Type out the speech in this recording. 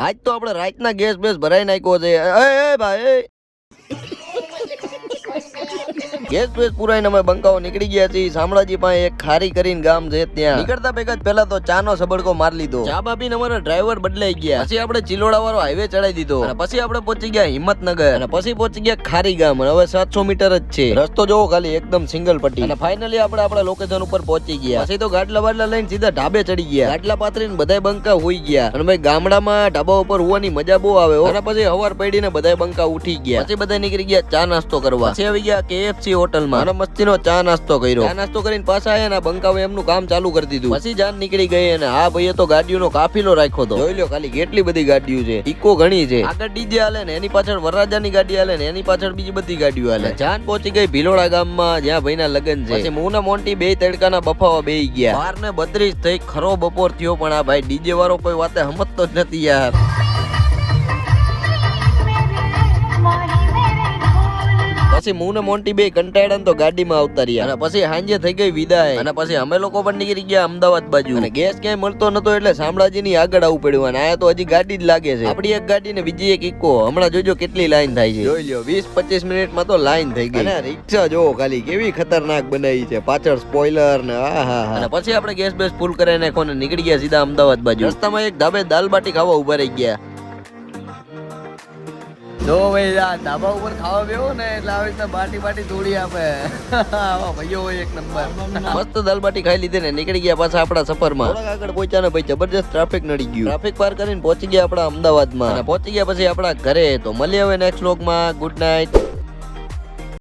આજ તો આપણે રાતના ગેસ બેસ ભરાઈ નાખ્યો છે. એ ભાઈ ગેસ બેસ પુરાઈને અમે બંકાઓ નીકળી ગયા છીએ. શામળાજી પાસે એક ખારી કરીને ગામ છે, ત્યાં નીકળતા ભેગા જ પેલા તો ચાનો સબડકો મારી લીધો. ચા બાપીને અમારા ડ્રાઈવર બદલાઈ ગયા. પછી આપણે ચિલોડા વાળો હાઈવે ચડાવી દીધો અને પછી આપણે પહોંચી ગયા હિંમતનગર અને પછી પહોંચી ગયા ખારી ગામ. હવે 700 મીટર જ છે રસ્તો, જોવો ખાલી એકદમ સિંગલ પટ્ટી. અને ફાઇનલી આપણે આપણા લોકેશન ઉપર પહોંચી ગયા. પછી તો ગાડલા બાડલા લઈને સીધા ઢાબે ચડી ગયા. ગાડલા પાથરીને બધાય બંકા હોઈ ગયા. અને ભાઈ ગામડામાં ઢાબા ઉપર હોવાની મજા બહુ આવે. અને પછી હવાર પડીને બધાય બંકા ઉઠી ગયા. પછી બધા નીકળી ગયા ચા નાસ્તો કરવા. પછી આવી ગયા KFC હોટલમાં અને મસ્તીનો ચા નાસ્તો કર્યો. ચા નાસ્તો કરીને પાછા આયા ને બંકાવે એમનું કામ ચાલુ કરી દીધું. પછી જાન નીકળી ગઈ અને આ ભાઈએ તો ગાડીઓનો કાફિલો રાખ્યો હતો. જોઈ લો ખાલી કેટલી બધી ગાડીઓ છે. ઇકો ઘણી છે. આગળ ડીજે હાલે ને એની પાછળ વરરાજાની ગાડી હાલે ને એની પાછળ બીજી બધી ગાડીઓ હાલે. જાન પહોંચી ગઈ ભિલોડા ગામમાં જ્યાં ભાઈના લગ્ન છે. પછી મુના મોન્ટી બે તડકાના બફાવા બેહી ગયા. 12 ને 32 થઈ ખરો બપોર થયો પણ આ ભાઈ ડીજે વાળો કોઈ વાતે સમજતો જ નથી યાર. પછી મુને મોન્ટી બે કંટાળ્યા તો ગાડીમાં આવતા રહ્યા અને પછી સાંજે થઈ ગઈ વિદાય. અને પછી અમે લોકો પણ નીકળી ગયા અમદાવાદ બાજુ. અને ગેસ ક્યાંય મળતો નતો એટલે શામળાજીની આગળ આવવું પડ્યું. અને આયા તો હજી ગાડી જ લાગે છે. આપડી એક ગાડી ને બીજી એક ઇકો. હમણાં જોજો કેટલી લાઈન થાય છે. જોઈ લો 20-25 મિનિટમાં તો લાઈન થઈ ગઈ. અને રિક્ષા જોવો ખાલી કેવી ખતરનાક બનાવી છે, પાછળ સ્પોઇલર ને આહા. અને પછી આપણે ગેસ બેસ ફૂલ કરીને નાખો ને નીકળી ગયા સીધા અમદાવાદ બાજુ. રસ્તામાં એક ધાબે દાલ બાટી ખાવા ઉભા રહી ગયા. જો ભાઈ આ ધાબા ઉપર ખાવા બેહો ને એટલે આવી રીતના બાટી તોડી આપે. ભાઈઓ હોય એક નંબર. મસ્ત દાલ બાટી ખાઈ લીધી ને નીકળી ગયા પાછા આપણા સફરમાં. થોડાક આગળ પહોંચ્યા ને ભાઈ જબરજસ્ત ટ્રાફિક નડી ગયું. ટ્રાફિક પાર કરીને પહોંચી ગયા આપણા અમદાવાદમાં અને પહોંચી ગયા પછી આપણા ઘરે. તો મળીએ હવે નેક્સ્ટ વ્લોગમાં. Good night.